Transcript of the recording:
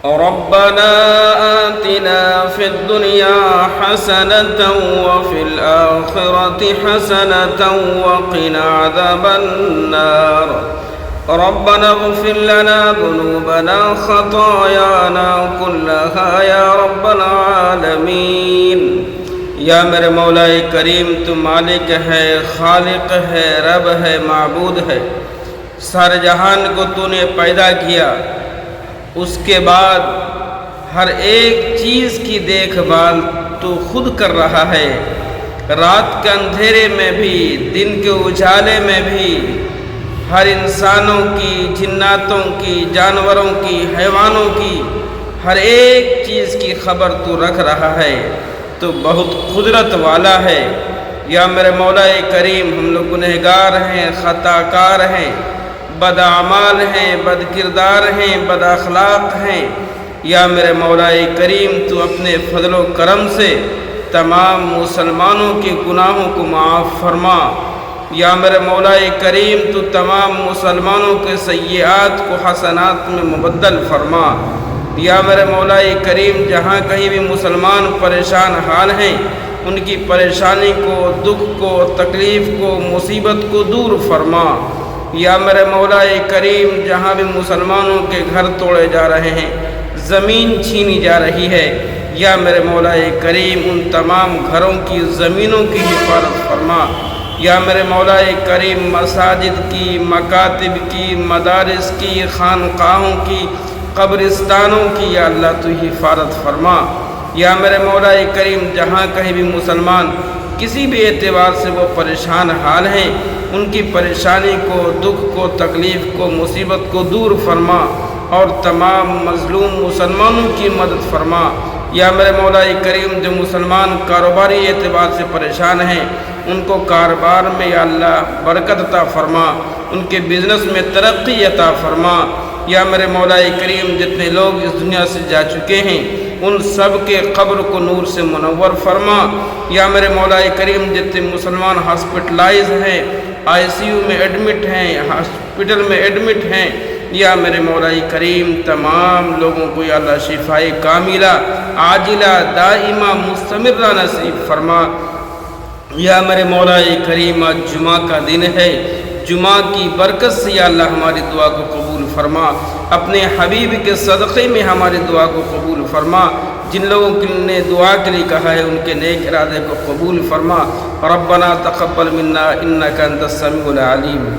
ربنا آتنا في الدنيا حسنة وفي الآخرة حسنة وقنا عذاب النار ربنا اغفر لنا ذنوبنا خطايانا كلها يا رب العالمین۔ یا میرے مولا کریم تو مالک ہے، خالق ہے، رب ہے، معبود ہے۔ سارے جہان کو تو نے پیدا کیا، اس کے بعد ہر ایک چیز کی دیکھ بھال تو خود کر رہا ہے، رات کے اندھیرے میں بھی، دن کے اجالے میں بھی، ہر انسانوں کی، جناتوں کی، جانوروں کی، حیوانوں کی، ہر ایک چیز کی خبر تو رکھ رہا ہے، تو بہت قدرت والا ہے۔ یا میرے مولا کریم، ہم لوگ گنہگار ہیں، خطا کار ہیں، بد اعمال ہیں، بد کردار ہیں، بد اخلاق ہیں۔ یا میرے مولا کریم، تو اپنے فضل و کرم سے تمام مسلمانوں کے گناہوں کو معاف فرما۔ یا میرے مولا کریم، تو تمام مسلمانوں کے سیئات کو حسنات میں مبدل فرما۔ یا میرے مولا کریم، جہاں کہیں بھی مسلمان پریشان حال ہیں، ان کی پریشانی کو، دکھ کو، تکلیف کو، مصیبت کو دور فرما۔ یا میرے مولا کریم، جہاں بھی مسلمانوں کے گھر توڑے جا رہے ہیں، زمین چھینی جا رہی ہے، یا میرے مولا کریم، ان تمام گھروں کی، زمینوں کی حفاظت فرما۔ یا میرے مولا کریم، مساجد کی، مکاتب کی، مدارس کی، خانقاہوں کی، قبرستانوں کی یا اللہ تو حفاظت فرما۔ یا میرے مولا کریم، جہاں کہیں بھی مسلمان کسی بھی اعتبار سے وہ پریشان حال ہیں، ان کی پریشانی کو، دکھ کو، تکلیف کو، مصیبت کو دور فرما، اور تمام مظلوم مسلمانوں کی مدد فرما۔ یا میرے مولا کریم، جو مسلمان کاروباری اعتبار سے پریشان ہیں، ان کو کاروبار میں یا اللہ برکت عطا فرما، ان کے بزنس میں ترقی عطا فرما۔ یا میرے مولا کریم، جتنے لوگ اس دنیا سے جا چکے ہیں، ان سب کے قبر کو نور سے منور فرما۔ یا میرے مولا کریم، جتنے مسلمان ہاسپٹلائز ہیں، ICU میں ایڈمٹ ہیں، ہاسپٹل میں ایڈمٹ ہیں، یا میرے مولا کریم، تمام لوگوں کو یا اللہ شفائے کاملہ، عاجلہ، دائمہ، مستمرہ نصیب فرما۔ یا میرے مولا کریم، آج جمعہ کا دن ہے، جمعہ کی برکت سے یا اللہ ہماری دعا کو قبول فرما، اپنے حبیب کے صدقے میں ہماری دعا کو قبول فرما۔ جن لوگوں نے دعا کے لیے کہا ہے، ان کے نیک ارادے کو قبول فرما۔ ربنا تقبل منا انک انت السمیع العلیم۔